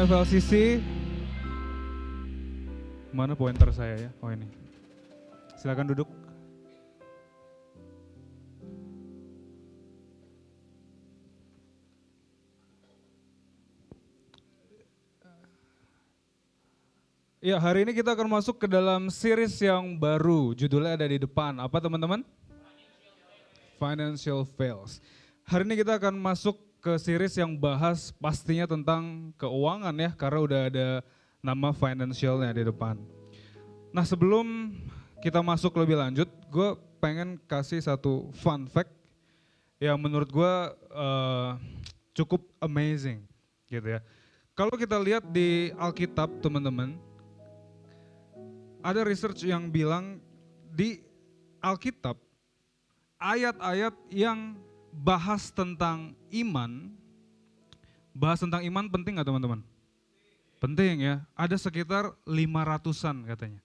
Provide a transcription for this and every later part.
FLCC. Mana pointer saya ya? Oh ini. Silakan duduk. Ya, hari ini kita akan masuk ke dalam series yang baru. Judulnya ada di depan. Apa teman-teman? Financial Fails. Hari ini kita akan masuk ke series yang bahas pastinya tentang keuangan ya, karena udah ada nama financialnya di depan. Nah, sebelum kita masuk lebih lanjut, gue pengen kasih satu fun fact yang menurut gue cukup amazing gitu ya. Kalau kita lihat di Alkitab teman-teman, ada research yang bilang di Alkitab ayat-ayat yang bahas tentang iman penting nggak teman-teman? Penting ya, ada sekitar 500-an katanya.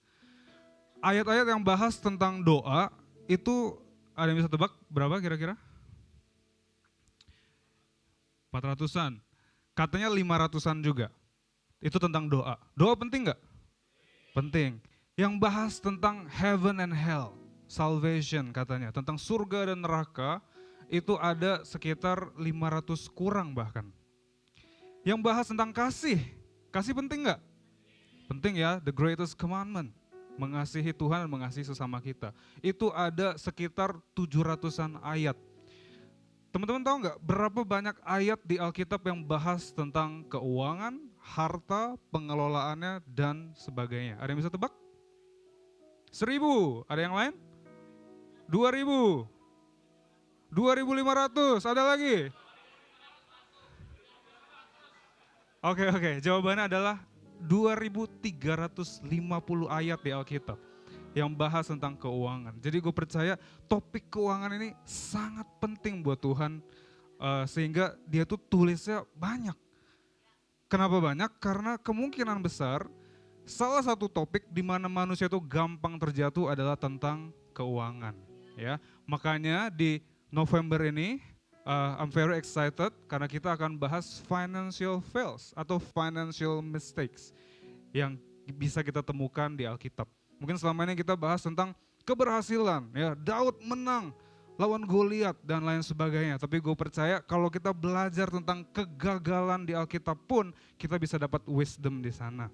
Ayat-ayat yang bahas tentang doa itu ada yang bisa tebak berapa kira-kira? 400-an. Katanya 500-an juga. Itu tentang doa. Doa penting nggak? Penting. Yang bahas tentang heaven and hell, salvation katanya, tentang surga dan neraka, itu ada sekitar 500 kurang bahkan. Yang bahas tentang kasih, kasih penting nggak? Penting ya, the greatest commandment, mengasihi Tuhan dan mengasihi sesama kita. Itu ada sekitar 700-an ayat. Teman-teman tahu nggak berapa banyak ayat di Alkitab yang bahas tentang keuangan, harta, pengelolaannya, dan sebagainya? Ada yang bisa tebak? 1.000, ada yang lain? 2.000, 2.500, ada lagi? Oke, jawabannya adalah 2.350 ayat di Alkitab yang bahas tentang keuangan. Jadi gue percaya topik keuangan ini sangat penting buat Tuhan, sehingga dia tuh tulisnya banyak. Kenapa banyak? Karena kemungkinan besar salah satu topik di mana manusia itu gampang terjatuh adalah tentang keuangan. Ya, makanya di November ini I'm very excited karena kita akan bahas financial fails atau financial mistakes yang bisa kita temukan di Alkitab. Mungkin selama ini kita bahas tentang keberhasilan, ya Daud menang lawan Goliat dan lain sebagainya. Tapi gue percaya kalau kita belajar tentang kegagalan di Alkitab pun kita bisa dapat wisdom di sana.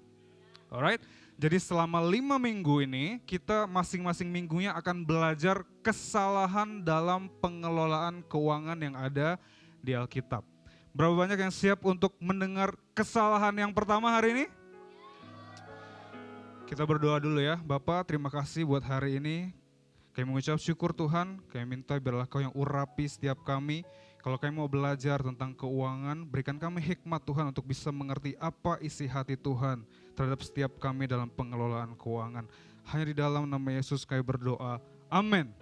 Alright, jadi selama 5 minggu ini kita masing-masing minggunya akan belajar kesalahan dalam pengelolaan keuangan yang ada di Alkitab. Berapa banyak yang siap untuk mendengar kesalahan yang pertama hari ini? Kita berdoa dulu ya. Bapak, terima kasih buat hari ini. Kami mengucap syukur Tuhan, kami minta biarlah Kau yang urapi setiap kami. Kalau kami mau belajar tentang keuangan, berikan kami hikmat Tuhan untuk bisa mengerti apa isi hati Tuhan terhadap setiap kami dalam pengelolaan keuangan. Hanya di dalam nama Yesus kami berdoa. Amin.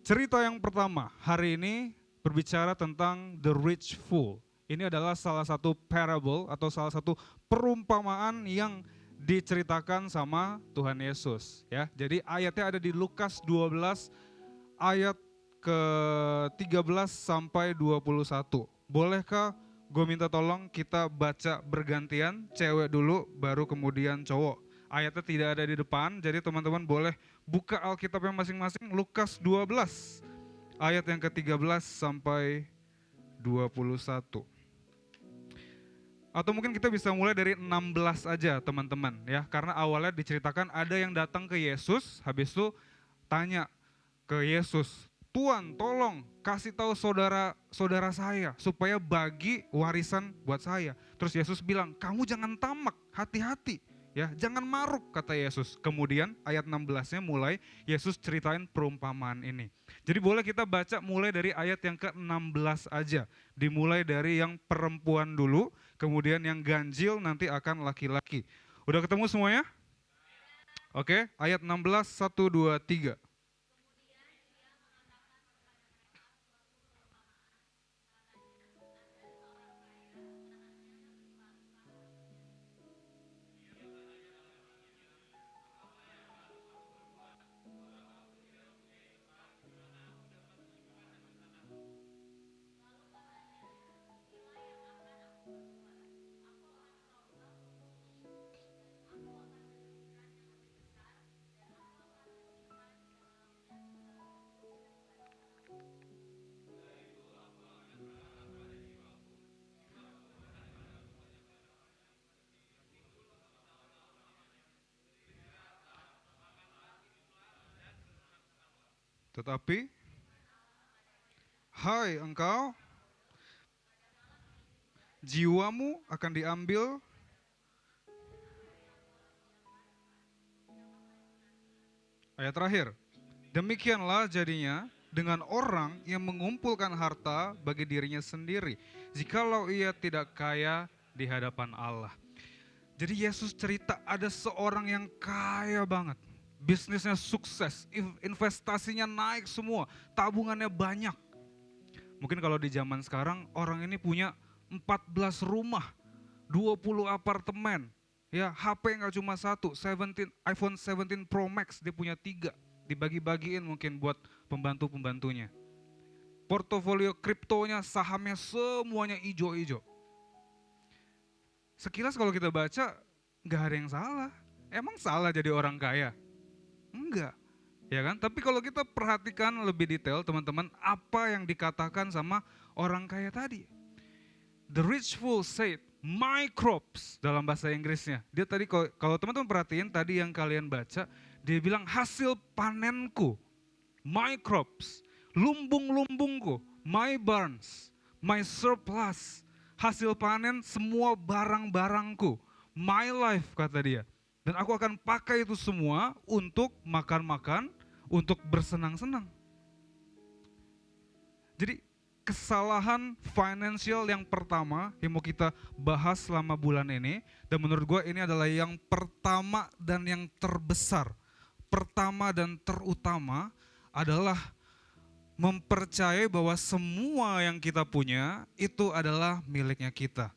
Cerita yang pertama hari ini berbicara tentang the rich fool. Ini adalah salah satu parable atau salah satu perumpamaan yang diceritakan sama Tuhan Yesus ya. Jadi ayatnya ada di Lukas 12 ayat ke-13 sampai 21. Bolehkah gue minta tolong kita baca bergantian, cewek dulu baru kemudian cowok. Ayatnya tidak ada di depan, jadi teman-teman boleh buka Alkitabnya masing-masing. Lukas 12 ayat yang ke-13 sampai 21. Atau mungkin kita bisa mulai dari 16 aja teman-teman ya. Karena awalnya diceritakan ada yang datang ke Yesus, habis itu tanya ke Yesus, Tuhan tolong kasih tahu saudara saya supaya bagi warisan buat saya. Terus Yesus bilang, kamu jangan tamak, hati-hati. Ya, jangan maruk kata Yesus. Kemudian ayat 16-nya mulai Yesus ceritain perumpamaan ini. Jadi boleh kita baca mulai dari ayat yang ke-16 aja. Dimulai dari yang perempuan dulu, kemudian yang ganjil nanti akan laki-laki. Udah ketemu semuanya? Oke, ayat 16, 1, 2, 3. Tetapi, hai engkau, jiwamu akan diambil. Ayat terakhir. Demikianlah jadinya dengan orang yang mengumpulkan harta bagi dirinya sendiri, jikalau ia tidak kaya di hadapan Allah. Jadi Yesus cerita ada seorang yang kaya banget. Bisnisnya sukses, investasinya naik semua, tabungannya banyak. Mungkin kalau di zaman sekarang orang ini punya 14 rumah, 20 apartemen, ya HP nggak cuma satu, iPhone 17 Pro Max dia punya 3, dibagi-bagiin mungkin buat pembantu-pembantunya. Portofolio kriptonya, sahamnya semuanya ijo-ijo. Sekilas kalau kita baca nggak ada yang salah. Emang salah jadi orang kaya? Enggak. Ya kan? Tapi kalau kita perhatikan lebih detail teman-teman, apa yang dikatakan sama orang kaya tadi? The rich fool said, my crops dalam bahasa Inggrisnya. Dia tadi kalau teman-teman perhatiin tadi yang kalian baca, dia bilang hasil panenku, my crops, lumbung-lumbungku, my barns, my surplus, hasil panen semua barang-barangku, my life kata dia. Dan aku akan pakai itu semua untuk makan-makan, untuk bersenang-senang. Jadi kesalahan financial yang pertama yang mau kita bahas selama bulan ini, dan menurut gue ini adalah yang pertama dan yang terbesar, pertama dan terutama adalah mempercayai bahwa semua yang kita punya itu adalah miliknya kita.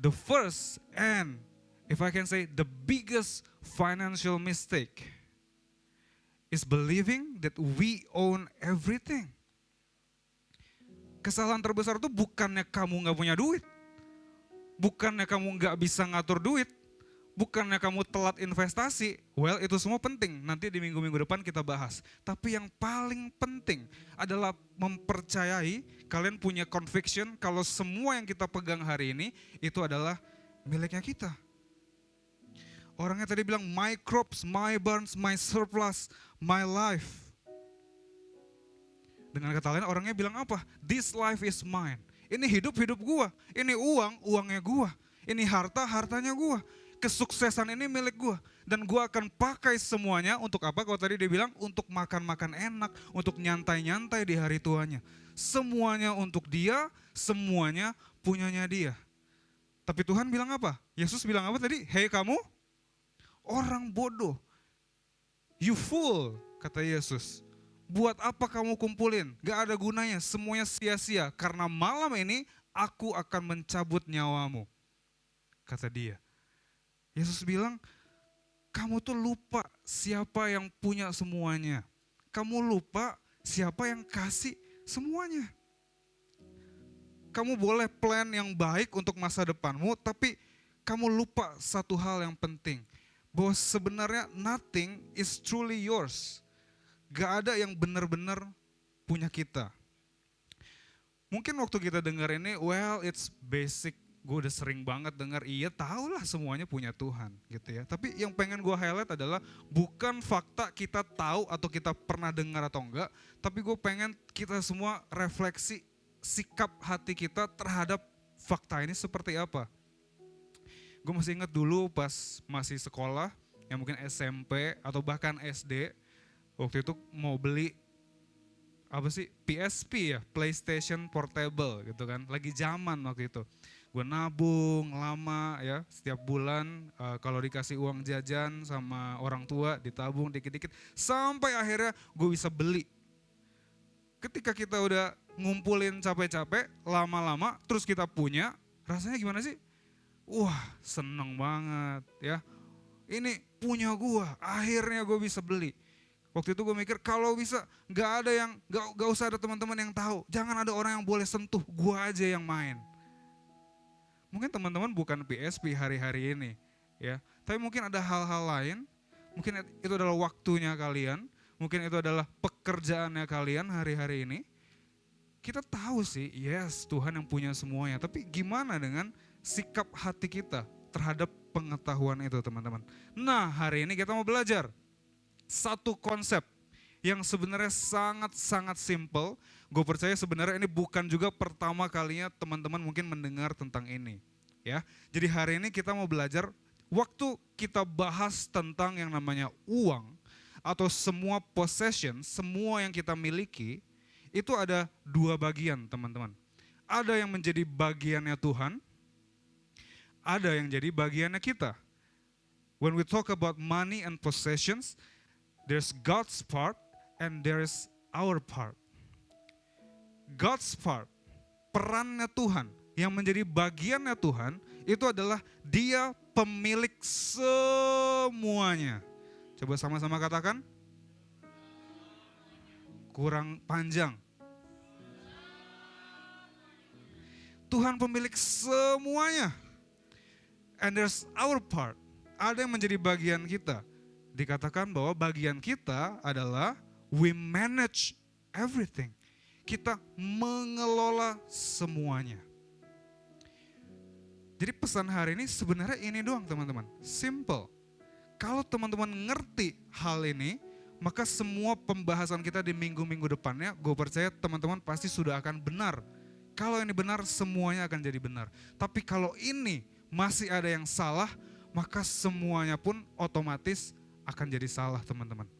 The first and if I can say the biggest financial mistake is believing that we own everything. Kesalahan terbesar itu bukannya kamu gak punya duit, bukannya kamu gak bisa ngatur duit, bukannya kamu telat investasi. Well, itu semua penting, nanti di minggu-minggu depan kita bahas. Tapi yang paling penting adalah mempercayai, kalian punya conviction kalau semua yang kita pegang hari ini itu adalah miliknya kita. Orangnya tadi bilang my crops, my barns, my surplus, my life. Dengan kata lain orangnya bilang apa? This life is mine. Ini hidup gua. Ini uangnya gua. Ini hartanya gua. Kesuksesan ini milik gua. Dan gua akan pakai semuanya untuk apa? Kalau tadi dia bilang untuk makan-makan enak, untuk nyantai-nyantai di hari tuanya. Semuanya untuk dia, semuanya punyanya dia. Tapi Tuhan bilang apa? Yesus bilang apa tadi? Hei kamu, orang bodoh. You fool, kata Yesus. Buat apa kamu kumpulin? Gak ada gunanya, semuanya sia-sia. Karena malam ini aku akan mencabut nyawamu, kata dia. Yesus bilang, kamu tuh lupa siapa yang punya semuanya. Kamu lupa siapa yang kasih semuanya. Kamu boleh plan yang baik untuk masa depanmu, tapi kamu lupa satu hal yang penting. Bahwa sebenarnya nothing is truly yours. Gak ada yang benar-benar punya kita. Mungkin waktu kita dengar ini, well it's basic, gue udah sering banget dengar, iya tahulah semuanya punya Tuhan gitu ya. Tapi yang pengen gue highlight adalah bukan fakta kita tahu atau kita pernah dengar atau enggak, tapi gue pengen kita semua refleksi sikap hati kita terhadap fakta ini seperti apa. Gue masih ingat dulu pas masih sekolah, yang mungkin SMP atau bahkan SD, waktu itu mau beli apa sih PSP ya, PlayStation Portable gitu kan, lagi zaman waktu itu. Gue nabung lama ya, setiap bulan kalau dikasih uang jajan sama orang tua ditabung dikit-dikit sampai akhirnya gue bisa beli. Ketika kita udah ngumpulin capek-capek lama-lama terus kita punya, rasanya gimana sih? Wah seneng banget ya, ini punya gue, akhirnya gue bisa beli. Waktu itu gue mikir kalau bisa gak usah ada teman-teman yang tahu, jangan ada orang yang boleh sentuh, gue aja yang main. Mungkin teman-teman bukan PSP hari-hari ini ya, tapi mungkin ada hal-hal lain, mungkin itu adalah waktunya kalian, mungkin itu adalah pekerjaannya kalian hari-hari ini. Kita tahu sih, yes Tuhan yang punya semuanya, tapi gimana dengan sikap hati kita terhadap pengetahuan itu teman-teman. Nah hari ini kita mau belajar satu konsep yang sebenarnya sangat-sangat simple. Gue percaya sebenarnya ini bukan juga pertama kalinya teman-teman mungkin mendengar tentang ini. Ya, jadi hari ini kita mau belajar, waktu kita bahas tentang yang namanya uang atau semua possession, semua yang kita miliki, itu ada dua bagian teman-teman. Ada yang menjadi bagiannya Tuhan, ada yang jadi bagiannya kita. When we talk about money and possessions, there's God's part and there's our part. God's part, perannya Tuhan, yang menjadi bagiannya Tuhan, itu adalah Dia pemilik semuanya. Coba sama-sama katakan. Kurang panjang. Tuhan pemilik semuanya. And there's our part. Ada yang menjadi bagian kita. Dikatakan bahwa bagian kita adalah we manage everything. Kita mengelola semuanya. Jadi pesan hari ini sebenarnya ini doang teman-teman. Simple. Kalau teman-teman ngerti hal ini, maka semua pembahasan kita di minggu-minggu depannya, gue percaya teman-teman pasti sudah akan benar. Kalau ini benar, semuanya akan jadi benar. Tapi kalau ini masih ada yang salah, maka semuanya pun otomatis akan jadi salah teman-teman.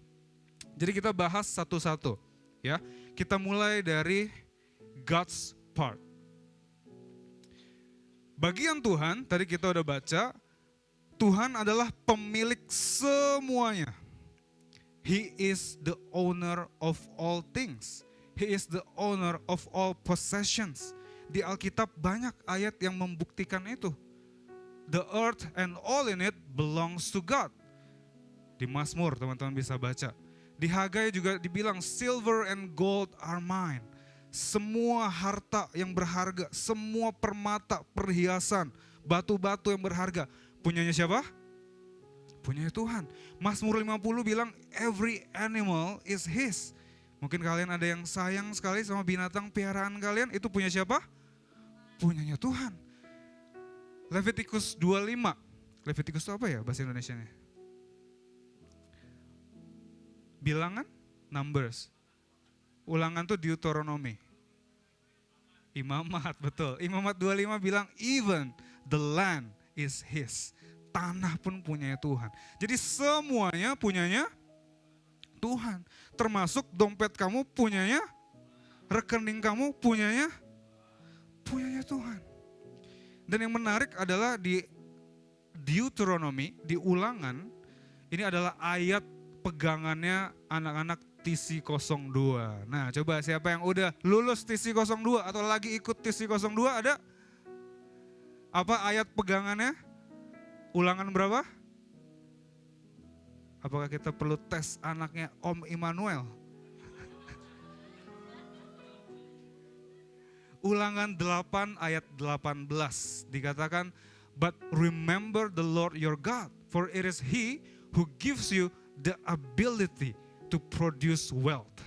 Jadi kita bahas satu-satu. Ya, kita mulai dari God's part. Bagian Tuhan, tadi kita udah baca, Tuhan adalah pemilik semuanya. He is the owner of all things. He is the owner of all possessions. Di Alkitab banyak ayat yang membuktikan itu. The earth and all in it belongs to God. Di Mazmur teman-teman bisa baca. Di Hagai juga dibilang silver and gold are mine. Semua harta yang berharga, semua permata, perhiasan, batu-batu yang berharga, punyanya siapa? Punyanya Tuhan. Mazmur 50 bilang every animal is his. Mungkin kalian ada yang sayang sekali sama binatang piaraan kalian, itu punya siapa? Punyanya Tuhan. Leviticus 25. Leviticus itu apa ya bahasa Indonesianya? Bilangan? Numbers. Ulangan tuh Deuteronomy. Imamat, betul. Imamat 25 bilang even the land is his. Tanah pun punyanya Tuhan. Jadi semuanya punyanya Tuhan. Termasuk dompet kamu punyanya, rekening kamu punyanya Tuhan. Dan yang menarik adalah di Deuteronomy, di ulangan, ini adalah ayat pegangannya anak-anak TC02. Nah, coba siapa yang udah lulus TC02 atau lagi ikut TC02 ada? Apa ayat pegangannya? Ulangan berapa? Apakah kita perlu tes anaknya Om Immanuel? Ulangan 8 ayat 18 dikatakan, but remember the Lord your God, for it is He who gives you the ability to produce wealth.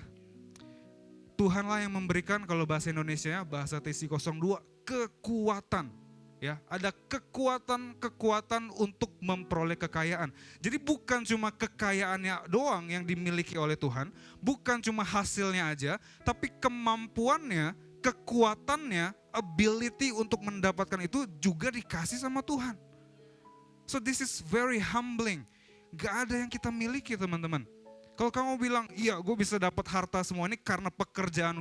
Tuhanlah yang memberikan, kalau bahasa Indonesia, bahasa TC02, kekuatan. Ya, ada kekuatan untuk memperoleh kekayaan. Jadi bukan cuma kekayaannya doang yang dimiliki oleh Tuhan, bukan cuma hasilnya aja, tapi kemampuannya, kekuatannya, ability untuk mendapatkan itu juga dikasih sama Tuhan. So this is very humbling. Gak ada yang kita miliki teman-teman. Kalau kamu bilang, iya gue bisa dapat harta semua ini karena pekerjaan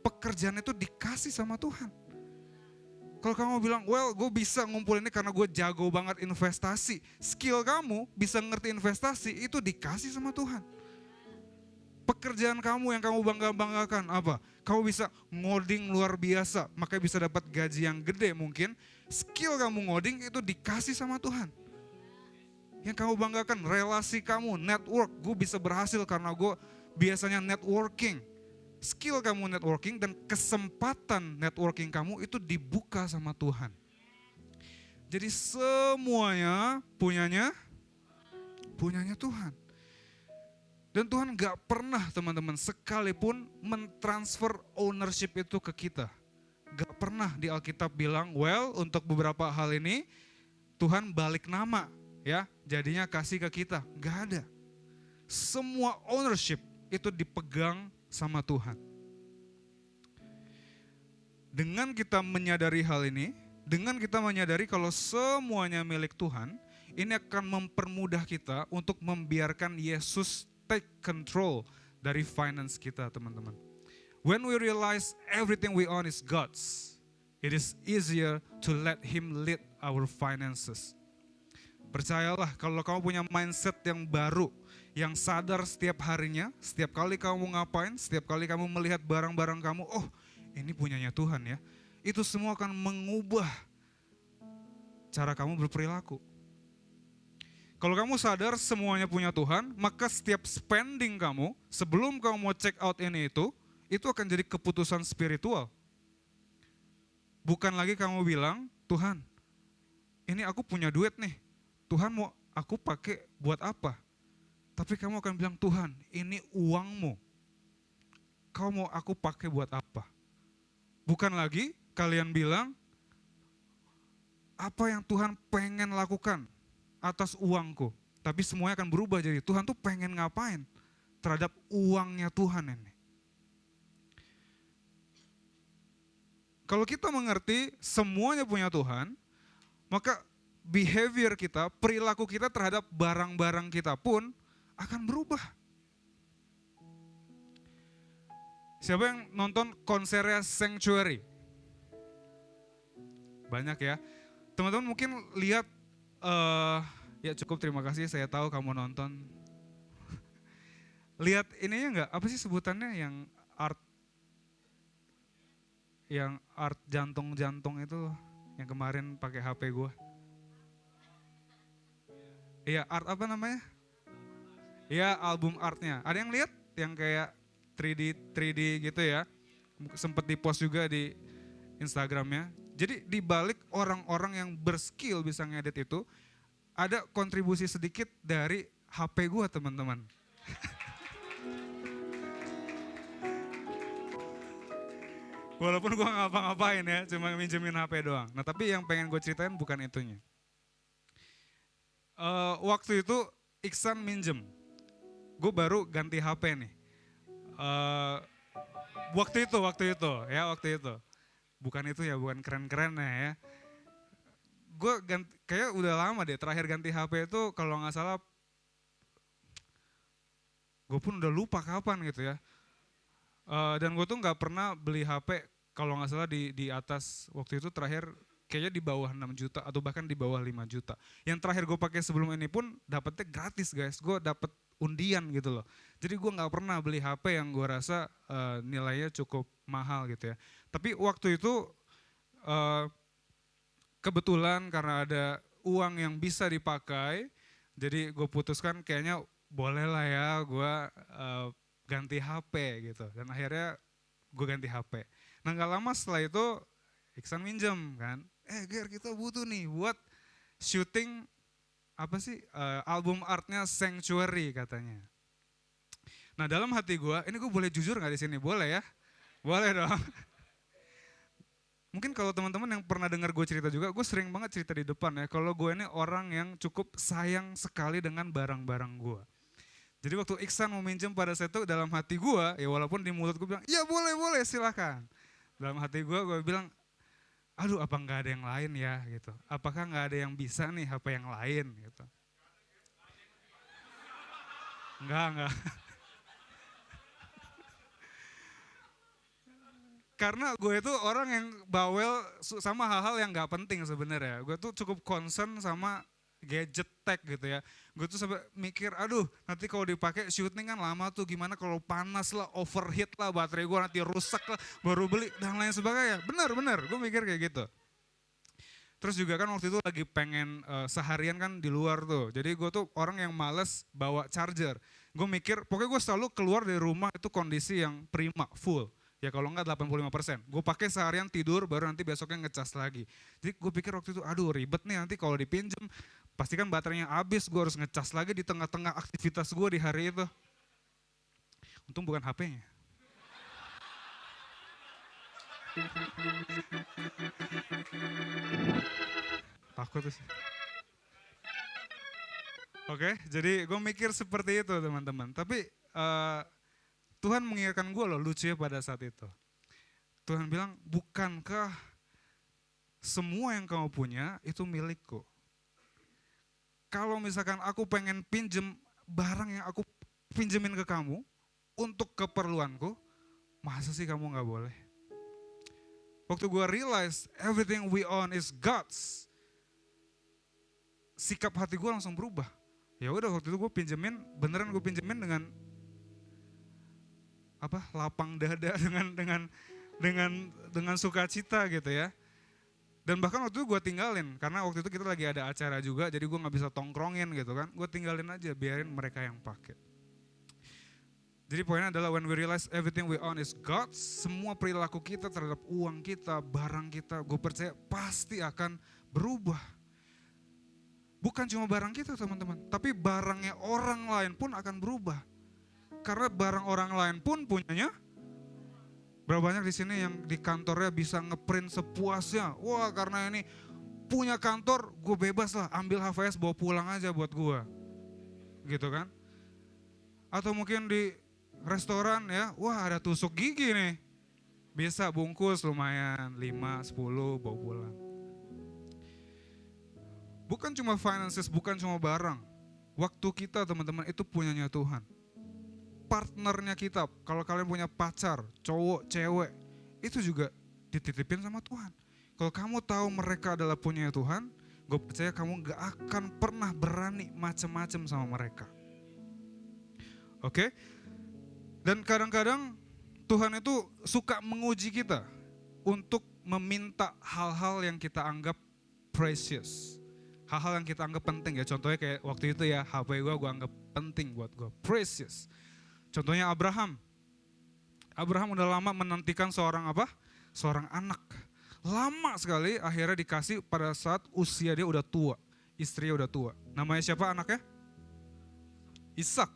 pekerjaan itu dikasih sama Tuhan. Kalau kamu bilang, well gue bisa ngumpulin ini karena gue jago banget investasi. Skill kamu bisa ngerti investasi itu dikasih sama Tuhan. Pekerjaan kamu yang kamu banggakan apa? Kamu bisa ngoding luar biasa, makanya bisa dapat gaji yang gede mungkin. Skill kamu ngoding itu dikasih sama Tuhan. Yang kamu banggakan, relasi kamu, network, gue bisa berhasil karena gue biasanya networking. Skill kamu networking dan kesempatan networking kamu itu dibuka sama Tuhan. Jadi semuanya punyanya Tuhan. Dan Tuhan gak pernah teman-teman sekalipun mentransfer ownership itu ke kita. Gak pernah di Alkitab bilang, well untuk beberapa hal ini Tuhan balik nama ya, jadinya kasih ke kita. Gak ada. Semua ownership itu dipegang sama Tuhan. Dengan kita menyadari hal ini, dengan kita menyadari kalau semuanya milik Tuhan, ini akan mempermudah kita untuk membiarkan Yesus take control dari finance kita, teman-teman. When we realize everything we own is God's, it is easier to let Him lead our finances. Percayalah, kalau kamu punya mindset yang baru, yang sadar setiap harinya, setiap kali kamu ngapain, setiap kali kamu melihat barang-barang kamu, oh ini punyanya Tuhan ya. Itu semua akan mengubah cara kamu berperilaku. Kalau kamu sadar semuanya punya Tuhan, maka setiap spending kamu, sebelum kamu mau check out ini itu akan jadi keputusan spiritual. Bukan lagi kamu bilang, Tuhan, ini aku punya duit nih, Tuhan mau aku pakai buat apa? Tapi kamu akan bilang, Tuhan, ini uangmu, kau mau aku pakai buat apa? Bukan lagi kalian bilang, apa yang Tuhan pengen lakukan atas uangku. Tapi semuanya akan berubah jadi, Tuhan tuh pengen ngapain terhadap uangnya Tuhan ini. Kalau kita mengerti semuanya punya Tuhan, maka behavior kita, perilaku kita terhadap barang-barang kita pun akan berubah. Siapa yang nonton konsernya Sanctuary? Banyak ya. Teman-teman mungkin lihat, ya cukup, terima kasih, saya tahu kamu nonton. Lihat ininya enggak, apa sih sebutannya yang art jantung-jantung itu yang kemarin pakai HP gue. Iya, art apa namanya? Iya, album artnya. Ada yang lihat yang kayak 3D gitu ya? Sempet di-post juga di Instagramnya. Jadi di balik orang-orang yang berskill bisa ngedit itu, ada kontribusi sedikit dari HP gue, teman-teman. Walaupun gue ngapa-ngapain ya, cuma minjemin HP doang. Nah tapi yang pengen gue ceritain bukan itunya. Waktu itu Iksan minjem, gue baru ganti HP nih. Waktu itu. Bukan itu ya, bukan keren-keren ya. Gue kayak udah lama deh terakhir ganti HP itu, kalau nggak salah, gue pun udah lupa kapan gitu ya. Dan gue tuh nggak pernah beli HP kalau nggak salah di atas, waktu itu terakhir kayaknya di bawah 6 juta atau bahkan di bawah 5 juta. Yang terakhir gue pakai sebelum ini pun dapetnya gratis guys, gue dapet undian gitu loh. Jadi gue nggak pernah beli HP yang gue rasa nilainya cukup mahal gitu ya. Tapi waktu itu kebetulan karena ada uang yang bisa dipakai, jadi gue putuskan kayaknya boleh lah ya gue ganti HP gitu. Dan akhirnya gue ganti HP. Nah gak lama setelah itu Iksan minjem kan, Ger kita butuh nih buat syuting apa sih album artnya Sanctuary katanya. Nah dalam hati gue, ini gue boleh jujur gak di sini? Boleh ya? Boleh dong. Mungkin kalau teman-teman yang pernah dengar gue cerita juga, gue sering banget cerita di depan ya, kalau gue ini orang yang cukup sayang sekali dengan barang-barang gue. Jadi waktu Iksan mau minjem pada saat itu, dalam hati gue, ya walaupun di mulut gue bilang, ya boleh silakan. Dalam hati gue bilang, aduh apa nggak ada yang lain ya gitu. Apakah nggak ada yang bisa nih HP yang lain gitu. Enggak. Karena gue itu orang yang bawel sama hal-hal yang nggak penting sebenarnya. Gue tuh cukup concern sama gadget tech gitu ya. Gue tuh sampai mikir, aduh nanti kalau dipakai syuting kan lama tuh, gimana kalau panas lah, overheat lah, baterai gue nanti rusak lah, baru beli dan lain sebagainya. Bener, gue mikir kayak gitu. Terus juga kan waktu itu lagi pengen seharian kan di luar tuh. Jadi gue tuh orang yang males bawa charger. Gue mikir, pokoknya gue selalu keluar dari rumah itu kondisi yang prima, full. Ya kalau enggak 85%. Gue pakai seharian tidur, baru nanti besoknya ngecas lagi. Jadi gue pikir waktu itu, aduh ribet nih nanti kalau dipinjem. Pastikan baterainya habis, gue harus ngecas lagi di tengah-tengah aktivitas gue di hari itu. Untung bukan HP-nya. Takut sih. Oke, jadi gue mikir seperti itu teman-teman. Tapi Tuhan mengingatkan gue loh, lucu ya pada saat itu. Tuhan bilang, bukankah semua yang kamu punya itu milikku? Kalau misalkan aku pengen pinjem barang yang aku pinjemin ke kamu untuk keperluanku, masa sih kamu gak boleh? Waktu gue realize everything we own is God's, sikap hati gue langsung berubah. Ya udah waktu itu gue pinjemin, beneran gue pinjemin dengan lapang dada, dengan sukacita gitu ya. Dan bahkan waktu itu gue tinggalin, karena waktu itu kita lagi ada acara juga, jadi gue gak bisa tongkrongin gitu kan. Gue tinggalin aja, biarin mereka yang pakai. Jadi poinnya adalah when we realize everything we own is God, semua perilaku kita terhadap uang kita, barang kita, gue percaya pasti akan berubah. Bukan cuma barang kita teman-teman, tapi barangnya orang lain pun akan berubah. Karena barang orang lain pun punyanya. Berapa banyak di sini yang di kantornya bisa ngeprint sepuasnya. Wah, karena ini punya kantor, gue bebas lah, ambil HVS bawa pulang aja buat gue. Gitu kan? Atau mungkin di restoran ya, wah ada tusuk gigi nih. Bisa bungkus lumayan, 5, 10 bawa pulang. Bukan cuma finances, bukan cuma barang. Waktu kita teman-teman itu punyanya Tuhan. Partnernya kita, kalau kalian punya pacar, cowok, cewek, itu juga dititipin sama Tuhan. Kalau kamu tahu mereka adalah punya Tuhan, gue percaya kamu gak akan pernah berani macem-macem sama mereka. Oke? Dan kadang-kadang Tuhan itu suka menguji kita untuk meminta hal-hal yang kita anggap precious. Hal-hal yang kita anggap penting ya, contohnya kayak waktu itu ya, HP gue anggap penting buat gue, precious. Contohnya Abraham. Abraham udah lama menantikan seorang anak. Lama sekali akhirnya dikasih pada saat usia dia udah tua. Istrinya udah tua. Namanya siapa anaknya? Ishak.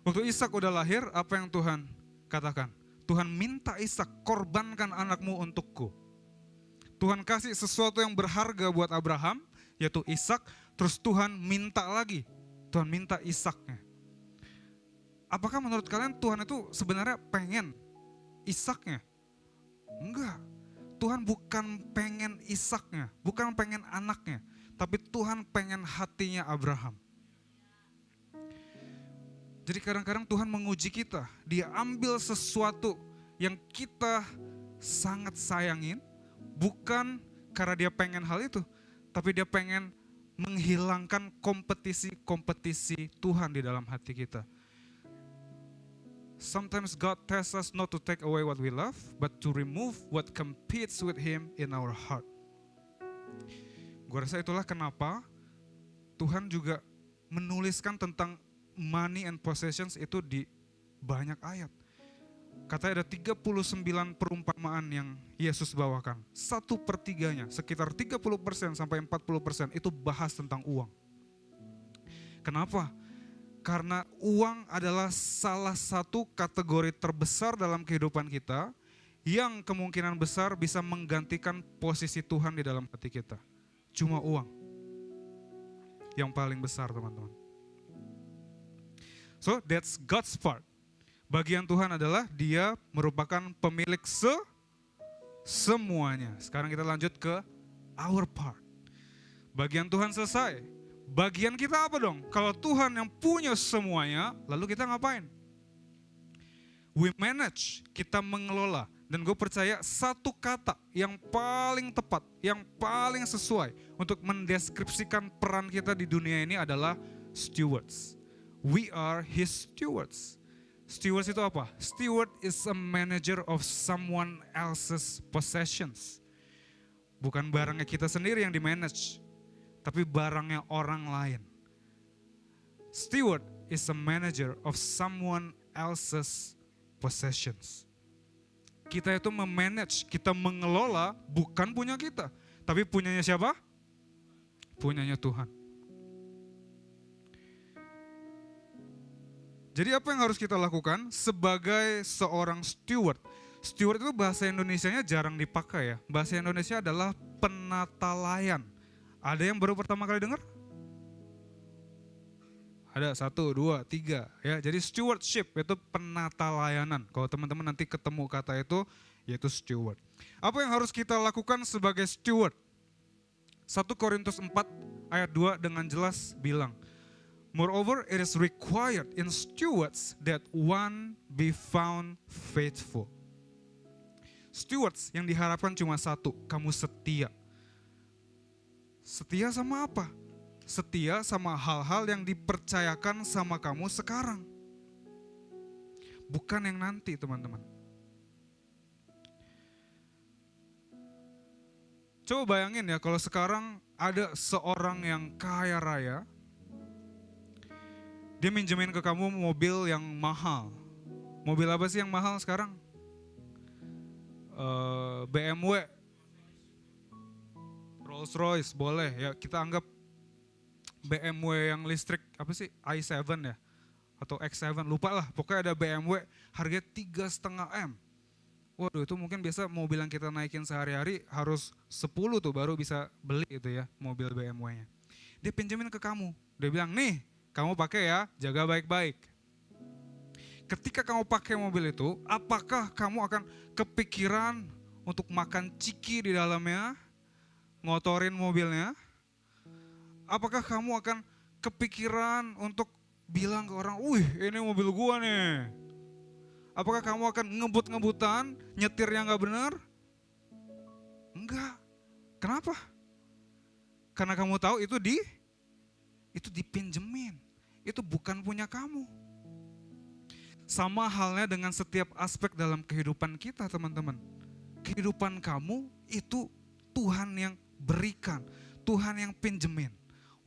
Waktu Ishak udah lahir, apa yang Tuhan katakan? Tuhan minta Ishak, korbankan anakmu untukku. Tuhan kasih sesuatu yang berharga buat Abraham, yaitu Ishak. Terus Tuhan minta lagi. Tuhan minta Ishaknya. Apakah menurut kalian Tuhan itu sebenarnya pengen Ishaknya? Enggak. Tuhan bukan pengen Ishaknya, bukan pengen anaknya, tapi Tuhan pengen hatinya Abraham. Jadi kadang-kadang Tuhan menguji kita. Dia ambil sesuatu yang kita sangat sayangin, bukan karena dia pengen hal itu, tapi dia pengen menghilangkan kompetisi Tuhan di dalam hati kita. Sometimes God tells us not to take away what we love, but to remove what competes with Him in our heart. Gue rasa itulah kenapa Tuhan juga menuliskan tentang money and possessions itu di banyak ayat. Katanya ada 39 perumpamaan yang Yesus bawakan. 1/3, sekitar 30% sampai 40% itu bahas tentang uang. Kenapa? Karena uang adalah salah satu kategori terbesar dalam kehidupan kita yang kemungkinan besar bisa menggantikan posisi Tuhan di dalam hati kita. Cuma uang yang paling besar teman-teman. So that's God's part. Bagian Tuhan adalah dia merupakan pemilik semuanya. Sekarang kita lanjut ke our part. Bagian Tuhan selesai. Bagian kita apa dong? Kalau Tuhan yang punya semuanya, lalu kita ngapain? We manage, kita mengelola. Dan gue percaya satu kata yang paling tepat, yang paling sesuai untuk mendeskripsikan peran kita di dunia ini adalah stewards. We are His stewards. Stewards itu apa? Steward is a manager of someone else's possessions. Bukan barangnya kita sendiri yang di-manage, tapi barangnya orang lain. Steward is a manager of someone else's possessions. Kita itu memanage, kita mengelola bukan punya kita, tapi punyanya siapa? Punyanya Tuhan. Jadi apa yang harus kita lakukan sebagai seorang steward? Steward itu bahasa Indonesianya jarang dipakai ya. Bahasa Indonesia adalah penata layan. Ada yang baru pertama kali dengar? Ada 1, 2, 3 ya. Jadi stewardship itu penata layanan. Kalau teman-teman nanti ketemu kata itu, yaitu steward. Apa yang harus kita lakukan sebagai steward? 1 Korintus 4 ayat 2 dengan jelas bilang, moreover it is required in stewards that one be found faithful. Stewards yang diharapkan cuma satu, kamu setia. Setia sama apa? Setia sama hal-hal yang dipercayakan sama kamu sekarang. Bukan yang nanti, teman-teman. Coba bayangin ya, kalau sekarang ada seorang yang kaya raya, dia minjemin ke kamu mobil yang mahal. Mobil apa sih yang mahal sekarang? BMW, Rolls Royce, boleh ya, kita anggap BMW yang listrik apa sih, i7 ya atau X7, lupa lah, pokoknya ada BMW harganya 3,5 M. Waduh, itu mungkin biasa mobil yang kita naikin sehari-hari harus 10 tuh baru bisa beli itu ya, mobil BMW-nya. Dia pinjemin ke kamu, dia bilang, nih kamu pakai ya, jaga baik-baik. Ketika kamu pakai mobil itu, apakah kamu akan kepikiran untuk makan ciki di dalamnya, ngotorin mobilnya? Apakah kamu akan kepikiran untuk bilang ke orang, wih ini mobil gua nih. Apakah kamu akan ngebut-ngebutan, nyetirnya gak benar? Enggak. Kenapa? Karena kamu tahu itu dipinjemin. Itu bukan punya kamu. Sama halnya dengan setiap aspek dalam kehidupan kita, teman-teman. Kehidupan kamu itu Tuhan yang berikan, Tuhan yang pinjemin.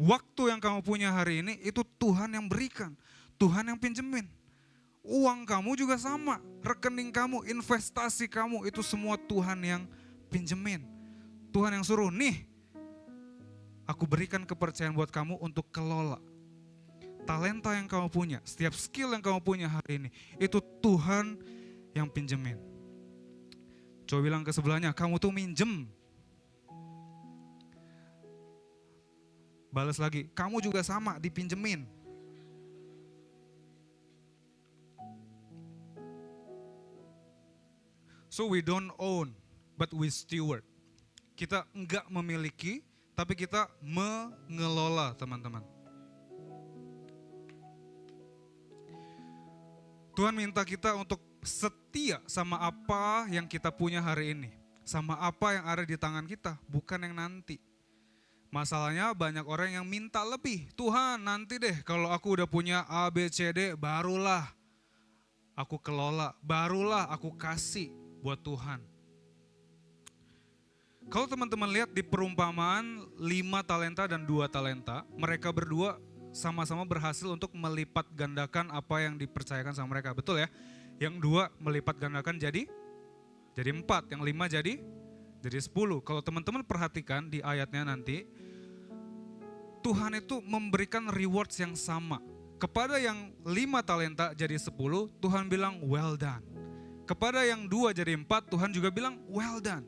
Waktu yang kamu punya hari ini itu Tuhan yang berikan, Tuhan yang pinjemin. Uang kamu juga sama, rekening kamu, investasi kamu itu semua Tuhan yang pinjemin. Tuhan yang suruh, nih aku berikan kepercayaan buat kamu untuk kelola. Talenta yang kamu punya, setiap skill yang kamu punya hari ini, itu Tuhan yang pinjemin. Coba bilang ke sebelahnya, kamu tuh minjem. Balas lagi, kamu juga sama, dipinjemin. So we don't own, but we steward. Kita enggak memiliki, tapi kita mengelola, teman-teman. Tuhan minta kita untuk setia sama apa yang kita punya hari ini. Sama apa yang ada di tangan kita, bukan yang nanti. Masalahnya banyak orang yang minta lebih. Tuhan nanti deh kalau aku udah punya A, B, C, D, barulah aku kelola, barulah aku kasih buat Tuhan. Kalau teman-teman lihat di perumpamaan 5 talenta dan 2 talenta, mereka berdua sama-sama berhasil untuk melipat gandakan apa yang dipercayakan sama mereka. Betul ya? Yang 2 melipat gandakan jadi 4, yang 5 jadi 10. Kalau teman-teman perhatikan di ayatnya nanti, Tuhan itu memberikan rewards yang sama. Kepada yang 5 talenta jadi 10, Tuhan bilang well done. Kepada yang 2 jadi 4, Tuhan juga bilang well done.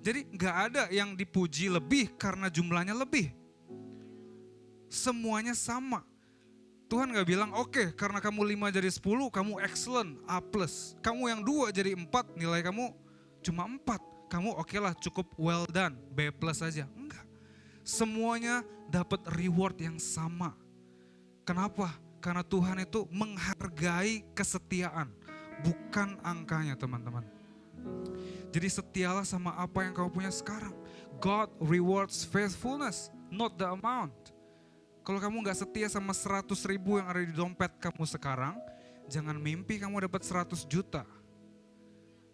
Jadi gak ada yang dipuji lebih karena jumlahnya lebih. Semuanya sama. Tuhan gak bilang oke, karena kamu 5 jadi 10, kamu excellent, A+. Kamu yang 2 jadi 4, nilai kamu cuma 4. Kamu oke lah, cukup well done, B+ aja. Enggak. Semuanya dapat reward yang sama. Kenapa? Karena Tuhan itu menghargai kesetiaan, bukan angkanya, teman-teman. Jadi setialah sama apa yang kamu punya sekarang. God rewards faithfulness, not the amount. Kalau kamu gak setia sama 100.000 yang ada di dompet kamu sekarang, jangan mimpi kamu dapat 100 juta.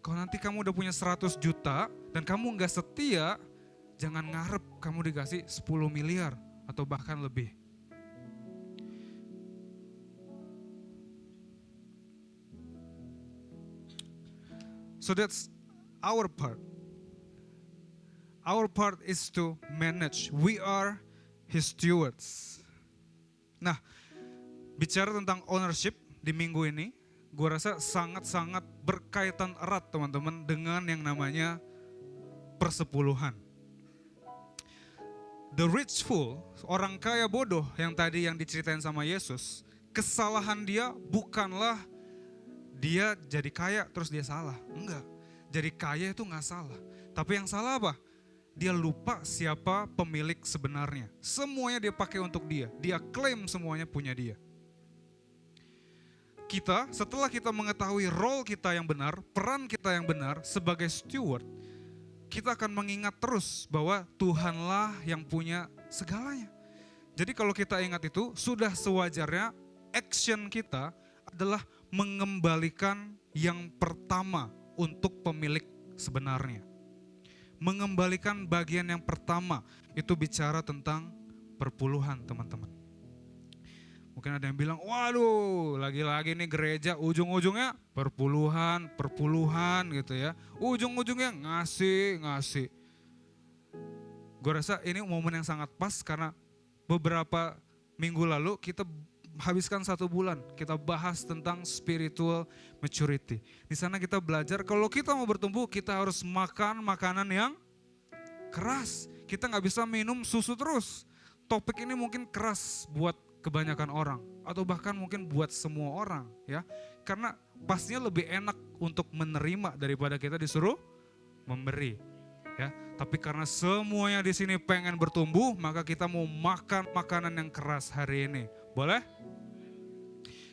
Kalau nanti kamu udah punya 100 juta dan kamu gak setia, jangan ngarep kamu dikasih 10 miliar atau bahkan lebih. So that's our part. Our part is to manage. We are His stewards. Nah, bicara tentang ownership di minggu ini, gue rasa sangat-sangat berkaitan erat, teman-teman, dengan yang namanya persepuluhan. The rich fool, orang kaya bodoh yang tadi yang diceritain sama Yesus, kesalahan dia bukanlah dia jadi kaya terus dia salah. Enggak, jadi kaya itu gak salah. Tapi yang salah apa? Dia lupa siapa pemilik sebenarnya. Semuanya dia pakai untuk dia. Dia klaim semuanya punya dia. Kita, setelah kita mengetahui role kita yang benar, peran kita yang benar sebagai steward, kita akan mengingat terus bahwa Tuhanlah yang punya segalanya. Jadi kalau kita ingat itu, sudah sewajarnya action kita adalah mengembalikan yang pertama untuk pemilik sebenarnya. Mengembalikan bagian yang pertama, itu bicara tentang perpuluhan, teman-teman. Mungkin ada yang bilang, waduh lagi-lagi nih gereja ujung-ujungnya perpuluhan gitu ya. Ujung-ujungnya ngasih. Gue rasa ini momen yang sangat pas karena beberapa minggu lalu kita habiskan 1 bulan, kita bahas tentang spiritual maturity. Di sana kita belajar kalau kita mau bertumbuh kita harus makan makanan yang keras. Kita gak bisa minum susu terus. Topik ini mungkin keras buat kebanyakan orang atau bahkan mungkin buat semua orang ya, karena pastinya lebih enak untuk menerima daripada kita disuruh memberi ya. Tapi karena semuanya di sini pengen bertumbuh, maka kita mau makan makanan yang keras hari ini. Boleh?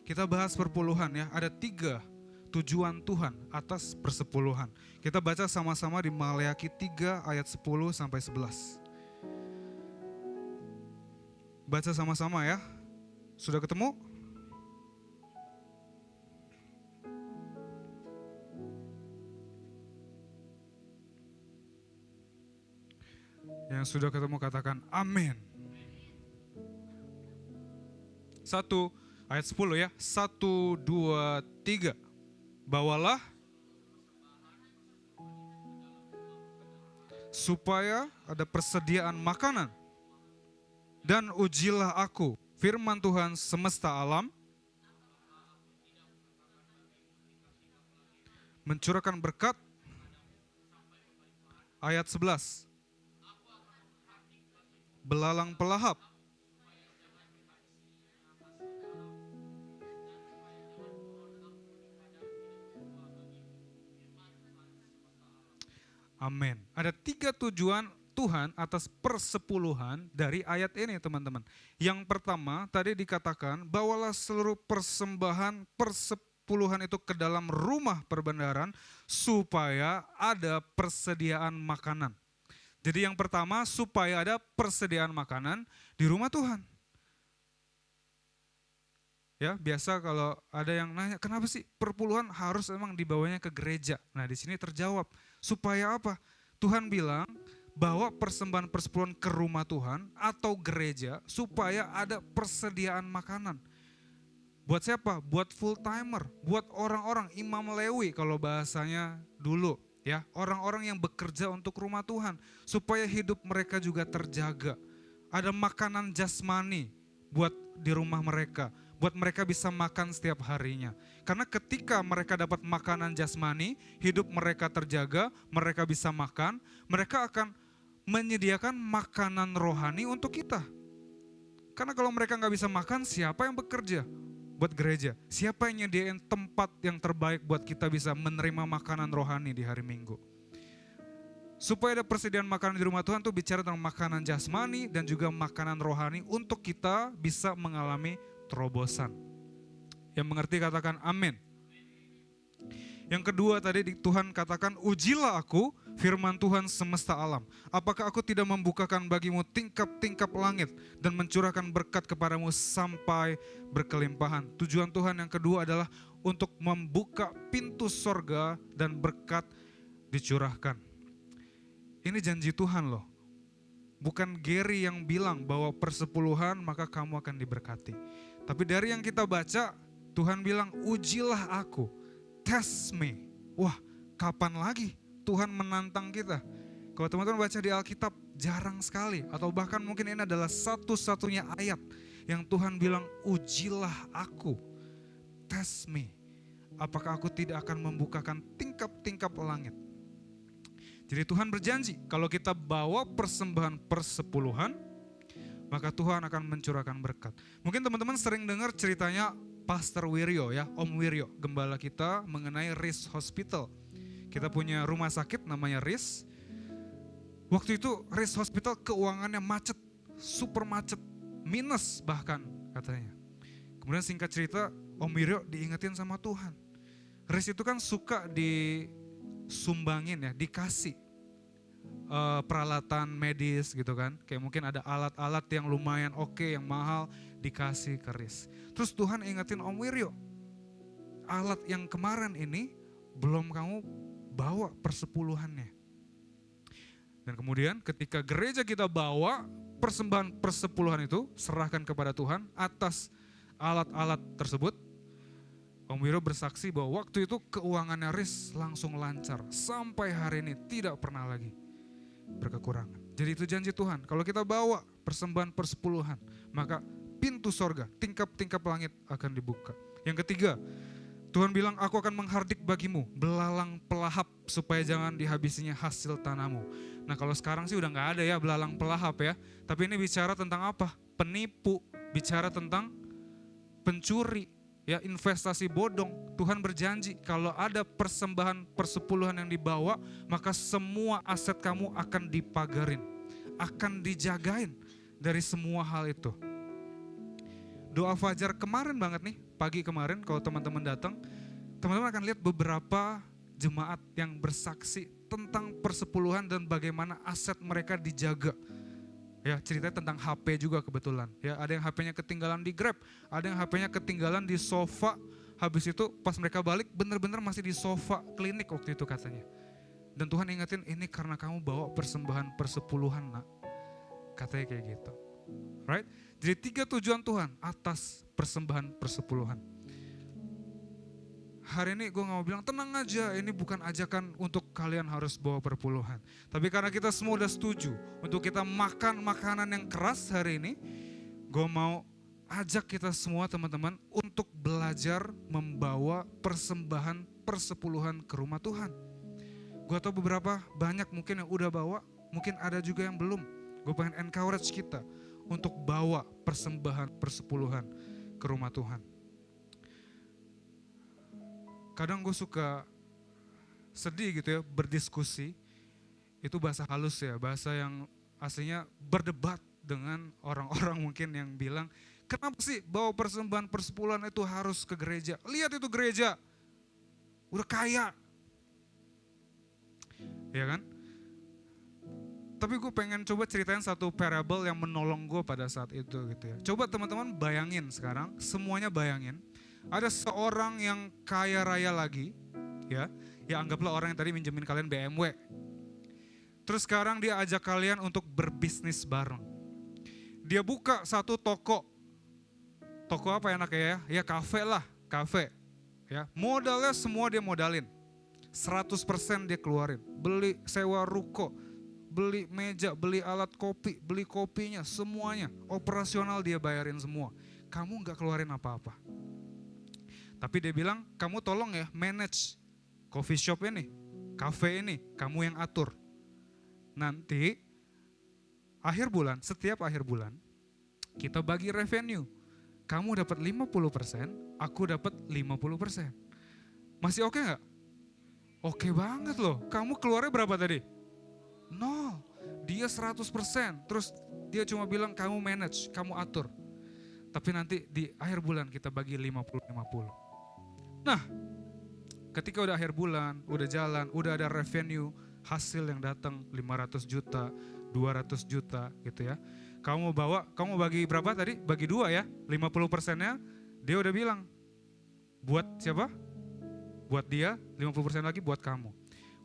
Kita bahas perpuluhan ya. Ada 3 tujuan Tuhan atas persepuluhan. Kita baca sama-sama di Maleakhi 3 ayat 10 sampai 11. Baca sama-sama ya. Sudah ketemu? Yang sudah ketemu katakan amin. 1 ayat 10 ya. 1, 2, 3. Bawalah supaya ada persediaan makanan. Dan ujilah aku, firman Tuhan semesta alam, mencurahkan berkat. Ayat 11. Belalang pelahap. Amin. Ada 3 tujuan Tuhan atas persepuluhan dari ayat ini, teman-teman. Yang pertama tadi dikatakan, bawalah seluruh persembahan persepuluhan itu ke dalam rumah perbendaharaan supaya ada persediaan makanan. Jadi yang pertama supaya ada persediaan makanan di rumah Tuhan. Ya, biasa kalau ada yang nanya, kenapa sih perpuluhan harus emang dibawanya ke gereja? Nah, di sini terjawab. Supaya apa? Tuhan bilang bawa persembahan persepuluhan ke rumah Tuhan atau gereja supaya ada persediaan makanan. Buat siapa? Buat full timer, buat orang-orang imam Lewi kalau bahasanya dulu, ya, orang-orang yang bekerja untuk rumah Tuhan supaya hidup mereka juga terjaga. Ada makanan jasmani buat di rumah mereka, buat mereka bisa makan setiap harinya. Karena ketika mereka dapat makanan jasmani, hidup mereka terjaga, mereka bisa makan, mereka akan menyediakan makanan rohani untuk kita. Karena kalau mereka gak bisa makan, siapa yang bekerja buat gereja? Siapa yang nyediain tempat yang terbaik buat kita bisa menerima makanan rohani di hari Minggu? Supaya ada persediaan makanan di rumah Tuhan tuh bicara tentang makanan jasmani dan juga makanan rohani untuk kita bisa mengalami terobosan. Yang mengerti katakan amin. Yang kedua tadi Tuhan katakan, ujilah aku, firman Tuhan semesta alam. Apakah aku tidak membukakan bagimu tingkap-tingkap langit dan mencurahkan berkat kepadamu sampai berkelimpahan. Tujuan Tuhan yang kedua adalah untuk membuka pintu sorga dan berkat dicurahkan. Ini janji Tuhan loh. Bukan Gary yang bilang bahwa persepuluhan maka kamu akan diberkati. Tapi dari yang kita baca, Tuhan bilang ujilah aku, test me. Wah, kapan lagi Tuhan menantang kita? Kalau teman-teman baca di Alkitab jarang sekali, atau bahkan mungkin ini adalah satu-satunya ayat yang Tuhan bilang ujilah aku, test me. Apakah aku tidak akan membukakan tingkap-tingkap langit? Jadi Tuhan berjanji kalau kita bawa persembahan persepuluhan, maka Tuhan akan mencurahkan berkat. Mungkin teman-teman sering dengar ceritanya Pastor Wiryo ya, Om Wiryo, gembala kita mengenai RIS Hospital. Kita punya rumah sakit namanya RIS. Waktu itu RIS Hospital keuangannya macet, super macet, minus bahkan katanya. Kemudian singkat cerita, Om Wiryo diingetin sama Tuhan. RIS itu kan suka disumbangin ya, dikasih peralatan medis gitu kan. Kayak mungkin ada alat-alat yang lumayan oke, yang mahal, dikasih ke RIS. Terus Tuhan ingetin Om Wiryo, alat yang kemarin ini belum kamu bawa persepuluhannya. Dan kemudian ketika gereja kita bawa persembahan persepuluhan itu, serahkan kepada Tuhan atas alat-alat tersebut, Om Wiryo bersaksi bahwa waktu itu keuangannya RIS langsung lancar. Sampai hari ini tidak pernah lagi berkekurangan. Jadi itu janji Tuhan, kalau kita bawa persembahan persepuluhan, maka pintu sorga, tingkap-tingkap langit akan dibuka. Yang ketiga, Tuhan bilang, aku akan menghardik bagimu belalang pelahap supaya jangan dihabisinya hasil tanahmu. Nah kalau sekarang sih udah gak ada ya belalang pelahap ya, tapi ini bicara tentang apa? Penipu, bicara tentang pencuri, ya investasi bodong. Tuhan berjanji kalau ada persembahan persepuluhan yang dibawa, maka semua aset kamu akan dipagarin, akan dijagain dari semua hal itu. Doa fajar kemarin banget nih, pagi kemarin kalau teman-teman datang, teman-teman akan lihat beberapa jemaat yang bersaksi tentang persepuluhan dan bagaimana aset mereka dijaga. Ya, ceritanya tentang HP juga kebetulan. Ya, ada yang HP-nya ketinggalan di Grab, ada yang HP-nya ketinggalan di sofa. Habis itu pas mereka balik benar-benar masih di sofa klinik waktu itu katanya. Dan Tuhan ingetin, ini karena kamu bawa persembahan persepuluhan nak. Katanya kayak gitu. Right? Jadi 3 tujuan Tuhan atas persembahan persepuluhan. Hari ini gue gak mau bilang tenang aja, ini bukan ajakan untuk kalian harus bawa perpuluhan. Tapi karena kita semua udah setuju untuk kita makan makanan yang keras hari ini, gue mau ajak kita semua teman-teman untuk belajar membawa persembahan persepuluhan ke rumah Tuhan. Gue tahu beberapa banyak mungkin yang udah bawa, mungkin ada juga yang belum. Gue pengen encourage kita untuk bawa persembahan persepuluhan ke rumah Tuhan. Kadang gue suka sedih gitu ya, berdiskusi, itu bahasa halus ya, bahasa yang aslinya berdebat dengan orang-orang mungkin yang bilang, kenapa sih bawa persembahan persepuluhan itu harus ke gereja? Lihat itu gereja, udah kaya. Ya kan? Tapi gue pengen coba ceritain satu parable yang menolong gue pada saat itu gitu ya. Coba teman-teman bayangin sekarang, semuanya bayangin. Ada seorang yang kaya raya lagi, ya anggaplah orang yang tadi minjemin kalian BMW. Terus sekarang dia ajak kalian untuk berbisnis bareng. Dia buka satu toko. Toko apa enaknya ya? Ya kafe lah, kafe. Ya, modalnya semua dia modalin. 100% dia keluarin. Beli sewa ruko, beli meja, beli alat kopi, beli kopinya, semuanya. Operasional dia bayarin semua. Kamu gak keluarin apa-apa. Tapi dia bilang, kamu tolong ya manage coffee shop ini, cafe ini, kamu yang atur. Nanti akhir bulan, setiap akhir bulan, kita bagi revenue. Kamu dapat 50%, aku dapat 50%. Masih oke gak? Oke banget loh. Kamu keluarnya berapa tadi? 0. Dia 100%. Terus dia cuma bilang kamu manage, kamu atur. Tapi nanti di akhir bulan kita bagi 50-50. Nah, ketika udah akhir bulan, udah jalan, udah ada revenue, hasil yang datang 500 juta, 200 juta gitu ya. Kamu bawa, kamu bagi berapa tadi? Bagi 2 ya, 50%-nya dia udah bilang. Buat siapa? Buat dia, 50% lagi buat kamu.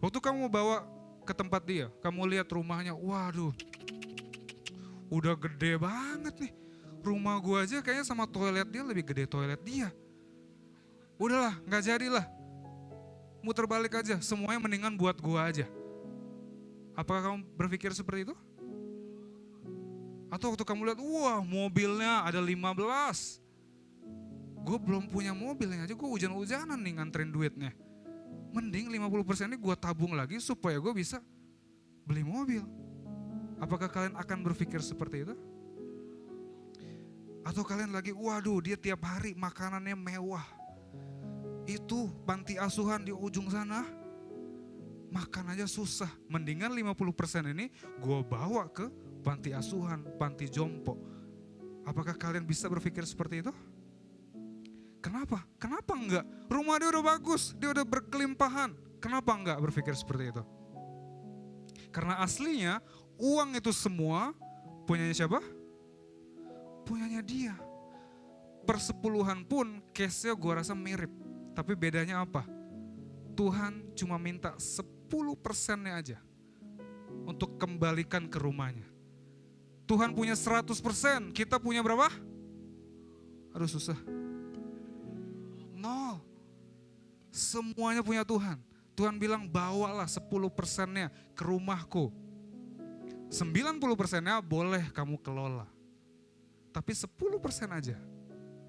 Waktu kamu bawa ke tempat dia, kamu lihat rumahnya, waduh, udah gede banget nih. Rumah gua aja kayaknya sama toilet dia lebih gede toilet dia. Udahlah, gak jadilah. Muter balik aja, semuanya mendingan buat gua aja. Apakah kamu berpikir seperti itu? Atau waktu kamu lihat, wah mobilnya ada 15. Gue belum punya mobil aja, gue hujan-hujanan nih nganterin duitnya. Mending 50% ini gue tabung lagi supaya gue bisa beli mobil. Apakah kalian akan berpikir seperti itu? Atau kalian lagi, waduh dia tiap hari makanannya mewah. Itu panti asuhan di ujung sana, makan aja susah. Mendingan 50% ini gue bawa ke panti asuhan, panti jompo. Apakah kalian bisa berpikir seperti itu? Kenapa? Kenapa enggak? Rumah dia udah bagus, dia udah berkelimpahan. Kenapa enggak berpikir seperti itu? Karena aslinya uang itu semua punyanya siapa? Punyanya dia. Persepuluhan pun case-nya gue rasa mirip. Tapi bedanya apa? Tuhan cuma minta 10%-nya aja untuk kembalikan ke rumahnya. Tuhan punya 100%, kita punya berapa? Aduh susah. 0. Semuanya punya Tuhan. Tuhan bilang bawalah 10%-nya ke rumahku. 90%-nya boleh kamu kelola. Tapi 10% aja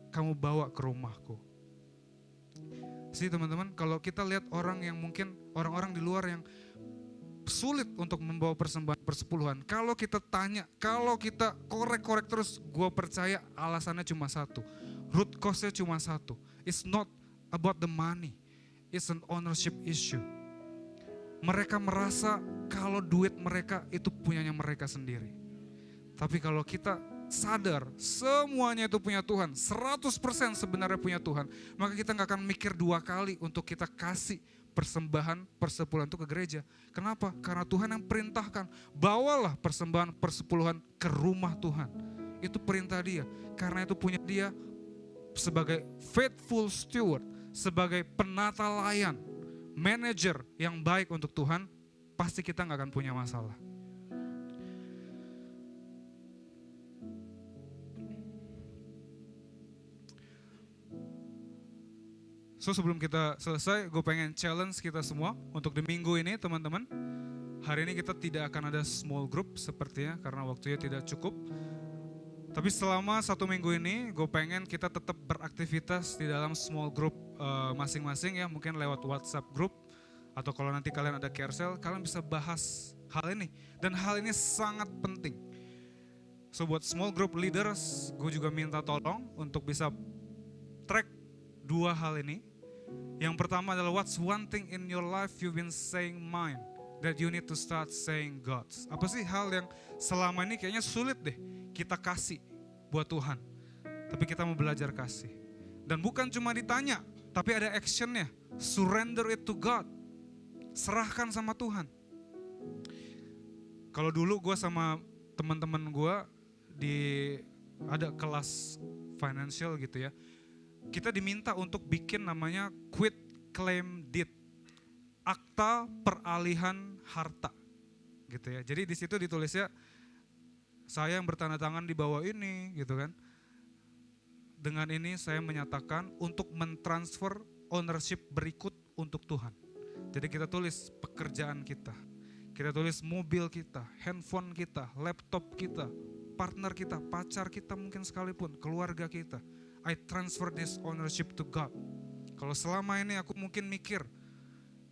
kamu bawa ke rumahku. Jadi teman-teman, kalau kita lihat orang yang mungkin orang-orang di luar yang sulit untuk membawa persembahan persepuluhan, kalau kita tanya, kalau kita korek-korek terus, gue percaya alasannya cuma satu. Root cause-nya cuma satu. It's not about the money, it's an ownership issue. Mereka merasa kalau duit mereka itu punyanya mereka sendiri. Tapi kalau kita sadar semuanya itu punya Tuhan, 100% sebenarnya punya Tuhan, maka kita gak akan mikir dua kali untuk kita kasih persembahan persepuluhan itu ke gereja. Kenapa? Karena Tuhan yang perintahkan, bawalah persembahan persepuluhan ke rumah Tuhan. Itu perintah dia, karena itu punya dia sebagai faithful steward, sebagai penata layan, manager yang baik untuk Tuhan, pasti kita gak akan punya masalah. So sebelum kita selesai, gue pengen challenge kita semua untuk di minggu ini teman-teman. Hari ini kita tidak akan ada small group sepertinya karena waktunya tidak cukup. Tapi selama 1 minggu ini gue pengen kita tetap beraktivitas di dalam small group masing-masing ya. Mungkin lewat WhatsApp group atau kalau nanti kalian ada carousel, kalian bisa bahas hal ini. Dan hal ini sangat penting. So buat small group leaders, gue juga minta tolong untuk bisa track 2 hal ini. Yang pertama adalah what's one thing in your life you've been saying mine that you need to start saying God's. Apa sih hal yang selama ini kayaknya sulit deh kita kasih buat Tuhan. Tapi kita mau belajar kasih. Dan bukan cuma ditanya, tapi ada actionnya. Surrender it to God. Serahkan sama Tuhan. Kalau dulu gue sama teman-teman gue ada kelas financial gitu ya. Kita diminta untuk bikin namanya quit claim deed, akta peralihan harta, gitu ya. Jadi di situ ditulisnya saya yang bertanda tangan di bawah ini, gitu kan. Dengan ini saya menyatakan untuk mentransfer ownership berikut untuk Tuhan. Jadi kita tulis pekerjaan kita tulis mobil kita, handphone kita, laptop kita, partner kita, pacar kita mungkin sekalipun, keluarga kita. I transfer this ownership to God. Kalau selama ini aku mungkin mikir,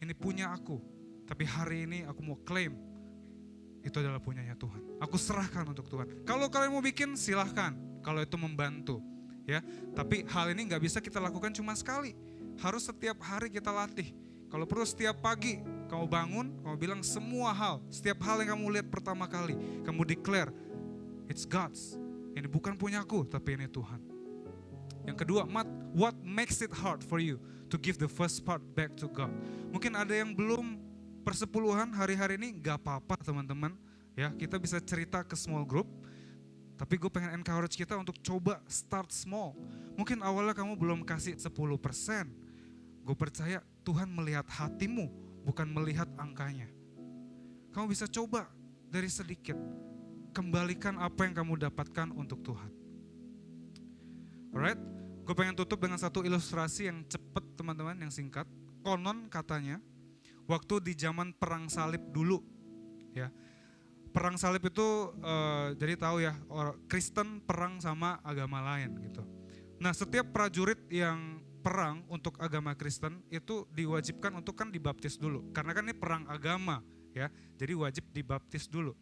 ini punya aku. Tapi hari ini aku mau claim, itu adalah punyanya Tuhan. Aku serahkan untuk Tuhan. Kalau kalian mau bikin silahkan, kalau itu membantu. Ya, tapi hal ini gak bisa kita lakukan cuma sekali. Harus setiap hari kita latih. Kalau perlu setiap pagi, kamu bangun, kamu bilang semua hal. Setiap hal yang kamu lihat pertama kali, kamu declare, it's God's. Ini bukan punyaku, tapi ini Tuhan. Yang kedua, what makes it hard for you to give the first part back to God? Mungkin ada yang belum persepuluhan hari-hari ini, gak apa-apa teman-teman. Ya, kita bisa cerita ke small group. Tapi gue pengen encourage kita untuk coba start small. Mungkin awalnya kamu belum kasih 10%. Gue percaya Tuhan melihat hatimu, bukan melihat angkanya. Kamu bisa coba dari sedikit. Kembalikan apa yang kamu dapatkan untuk Tuhan. Alright? Gue pengen tutup dengan satu ilustrasi yang cepat teman-teman, yang singkat. Konon katanya, waktu di zaman perang salib dulu, ya, perang salib itu jadi tahu ya, Kristen perang sama agama lain gitu. Nah setiap prajurit yang perang untuk agama Kristen itu diwajibkan untuk kan dibaptis dulu. Karena kan ini perang agama ya, jadi wajib dibaptis dulu.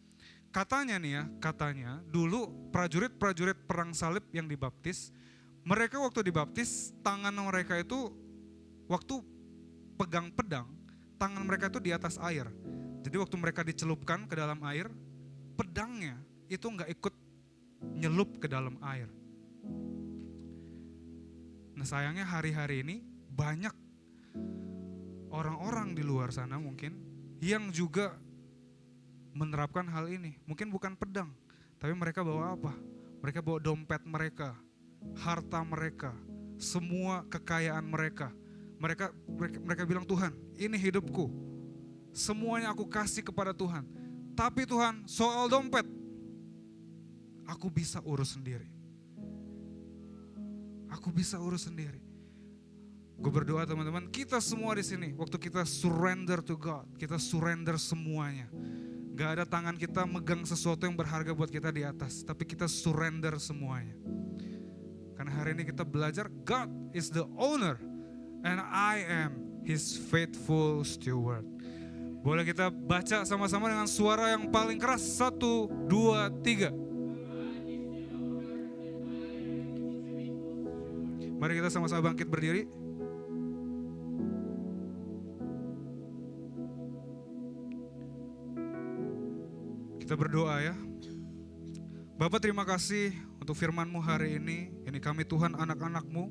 Katanya nih ya, katanya dulu prajurit-prajurit perang salib yang dibaptis, mereka waktu dibaptis, tangan mereka itu waktu pegang pedang, tangan mereka itu di atas air. Jadi waktu mereka dicelupkan ke dalam air, pedangnya itu nggak ikut nyelup ke dalam air. Nah sayangnya hari-hari ini banyak orang-orang di luar sana mungkin yang juga menerapkan hal ini. Mungkin bukan pedang, tapi mereka bawa apa? Mereka bawa dompet mereka, harta mereka, semua kekayaan mereka. Mereka bilang, Tuhan, ini hidupku. Semuanya aku kasih kepada Tuhan. Tapi Tuhan, soal dompet, aku bisa urus sendiri. Aku bisa urus sendiri. Gue berdoa teman-teman, kita semua di sini, waktu kita surrender to God, kita surrender semuanya. Gak ada tangan kita megang sesuatu yang berharga buat kita di atas, tapi kita surrender semuanya. Karena hari ini kita belajar, God is the owner and I am His faithful steward. Boleh kita baca sama-sama dengan suara yang paling keras, 1, 2, 3. Mari kita sama-sama bangkit berdiri. Kita berdoa ya. Bapak terima kasih untuk firman-Mu hari ini. Ini kami Tuhan anak-anak-Mu.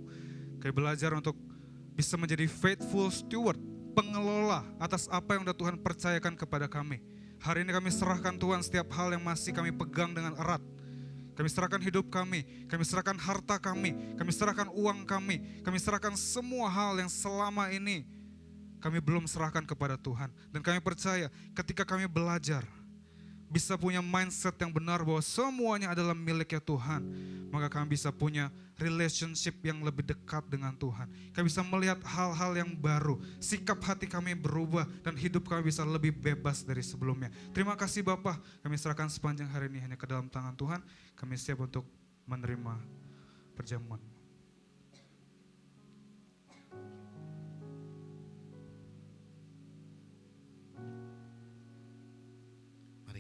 Kami belajar untuk bisa menjadi faithful steward, pengelola atas apa yang sudah Tuhan percayakan kepada kami. Hari ini kami serahkan Tuhan setiap hal yang masih kami pegang dengan erat. Kami serahkan hidup kami serahkan harta kami serahkan uang kami serahkan semua hal yang selama ini kami belum serahkan kepada Tuhan. Dan kami percaya ketika kami belajar, bisa punya mindset yang benar bahwa semuanya adalah miliknya Tuhan, maka kami bisa punya relationship yang lebih dekat dengan Tuhan. Kami bisa melihat hal-hal yang baru, sikap hati kami berubah, dan hidup kami bisa lebih bebas dari sebelumnya. Terima kasih Bapak, kami serahkan sepanjang hari ini hanya ke dalam tangan Tuhan. Kami siap untuk menerima perjamuan.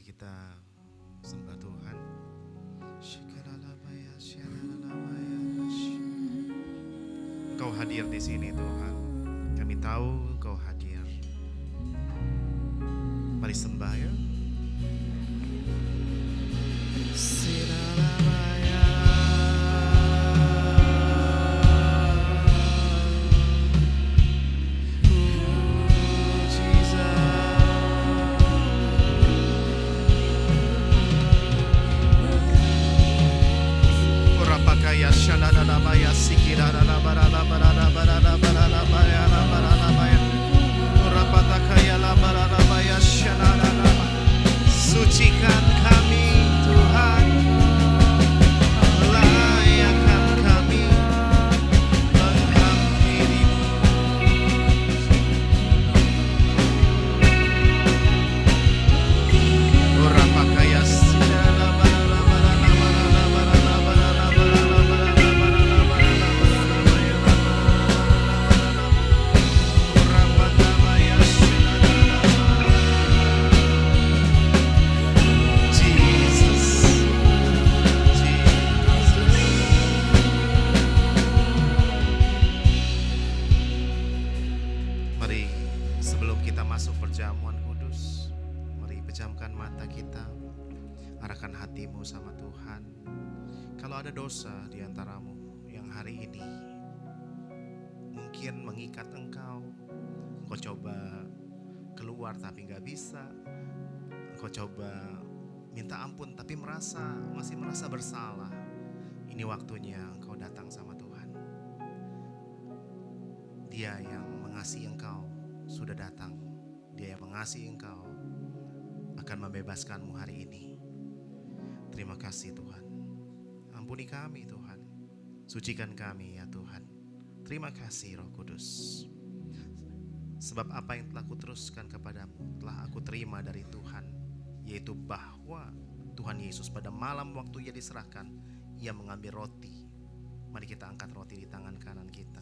Kita sembah Tuhan. Engkau hadir di sini Tuhan. Kami tahu Engkau hadir. Mari sembah ya. Sucikan kami Tuhan, layakkan kami menghampirimu. Rapakaya perjamuan kudus, mari pejamkan mata kita, arahkan hatimu sama Tuhan. Kalau ada dosa di antaramu yang hari ini mungkin mengikat engkau coba keluar tapi gak bisa, engkau coba minta ampun tapi masih merasa bersalah, ini waktunya engkau datang sama Tuhan. Dia yang mengasihi engkau sudah datang. Dia yang mengasihi engkau akan membebaskanmu hari ini. Terima kasih Tuhan. Ampuni kami Tuhan. Sucikan kami ya Tuhan. Terima kasih Roh Kudus. Sebab apa yang telah kuteruskan kepadamu telah aku terima dari Tuhan, yaitu bahwa Tuhan Yesus pada malam waktu ia diserahkan, ia mengambil roti. Mari kita angkat roti di tangan kanan kita.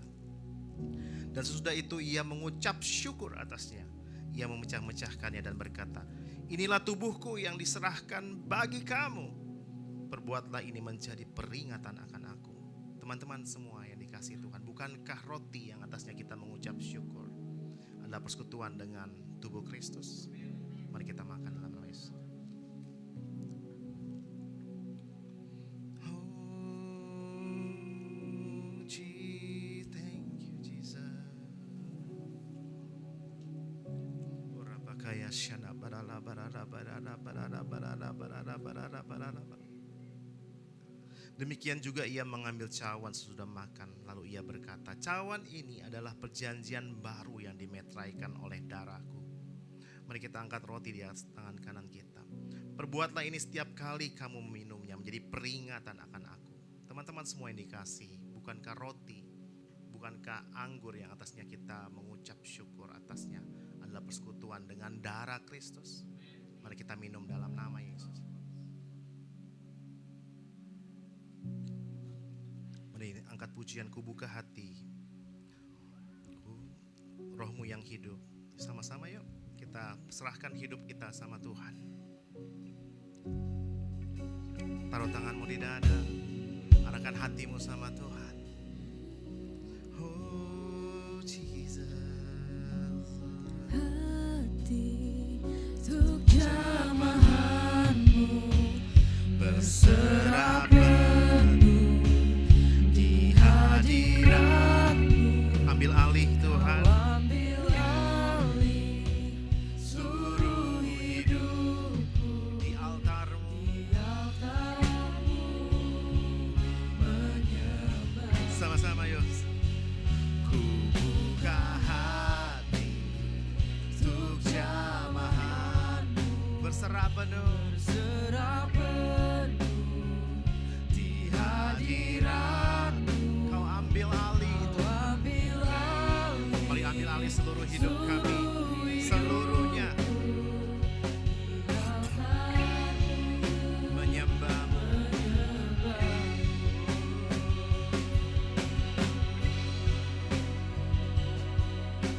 Dan sesudah itu ia mengucap syukur atasnya. ia memecah-mecahkannya dan berkata, inilah tubuhku yang diserahkan bagi kamu. Perbuatlah ini menjadi peringatan akan aku. Teman-teman semua yang dikasihi Tuhan, bukankah roti yang atasnya kita mengucap syukur adalah persekutuan dengan tubuh Kristus? Mari kita makan dalam nama Yesus. Demikian juga ia mengambil cawan sesudah makan, lalu ia berkata, cawan ini adalah perjanjian baru yang dimeteraikan oleh darahku. Mari kita angkat roti di atas tangan kanan kita. Perbuatlah ini setiap kali kamu meminumnya, menjadi peringatan akan aku. Teman-teman semua yang dikasihi, bukankah roti, bukankah anggur yang atasnya kita mengucap syukur atasnya adalah persekutuan dengan darah Kristus? Mari kita minum dalam nama Yesus. Mari angkat pujianku, buka hati, rohmu yang hidup. Sama-sama yuk kita serahkan hidup kita sama Tuhan. Taruh tanganmu di dada, arahkan hatimu sama Tuhan. Oh Jesus, hati untuk jamahanmu berserah penuh di hadiratmu. ambil alih Tuhan. Ambil alih seluruh hidupku Di altarmu, menyembah. sama-sama yuk. Ku buka hati untuk jamahanmu berserah penuh Berserah penuh di hadiratmu. Kau ambil alih Tuhan. ambil alih Mari ambil alih seluruh hidup kami, seluruhnya menyembahmu.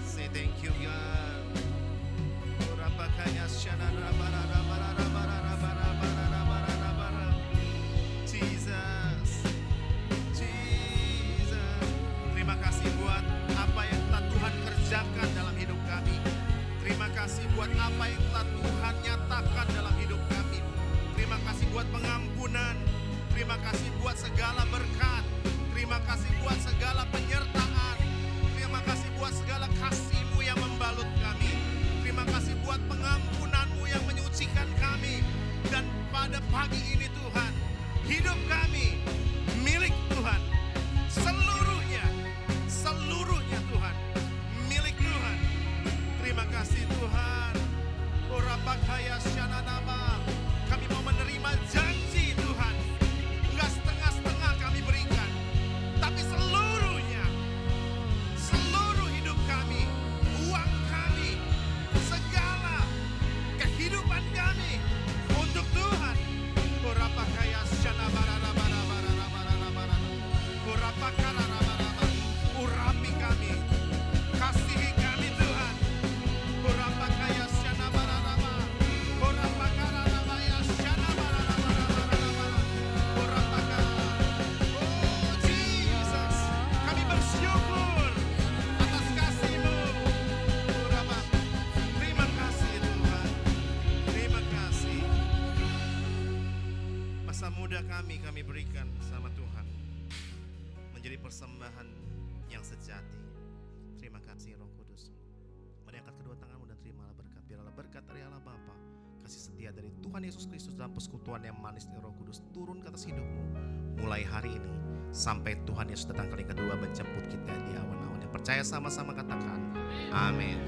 Say thank you God. Rapakaya shanara barara barara barara barara barara barara barara. Jesus, Jesus. Terima kasih buat apa yang telah Tuhan kerjakan dalam hidup kami. Terima kasih buat apa yang telah Tuhan nyatakan dalam hidup kami. Terima kasih buat pengampunan. Terima kasih buat segala berkat. Terima kasih buat segala penyertaan. Terima kasih buat segala kasih-Mu yang membalut kami. Terima kasih buat pengampunan-Mu yang menyucikan kami. Dan pada pagi ini Tuhan, hidup kami milik Tuhan. Seluruhnya Tuhan, milik Tuhan. Terima kasih Tuhan. Orapakaya syananama. Kami mau menerima janji Tuhan. Enggak setengah-setengah kami berikan, tapi seluruhnya. Seluruh hidup kami, uang kami, segala kehidupan kami untuk Tuhan. Orapakaya syanabara-bara-bara-bara-bara-bara. Orapakara-bara-bara. Urapi kami, kasihi kami Tuhan. Orapakaya syanabara-bara. Orapakara-bara-bara syanabara-bara-bara-bara. Orapakara. Oh Jesus, kami bersyukur atas kasih-Mu. Orapa. Terima kasih Tuhan. Terima kasih. Masa muda kami berikan sama Tuhan, menjadi persembahan yang sejati. Terima kasih Roh Kudus. Mari angkat kedua tanganmu dan terimalah berkat. Biarlah berkat dari Allah Bapa, kasih setia dari Tuhan Yesus Kristus dalam persekutuan yang manis dari Roh Kudus turun ke atas hidupmu mulai hari ini sampai Tuhan Yesus datang kali kedua menjemput kita di awan-awan. Yang percaya sama-sama katakan amin.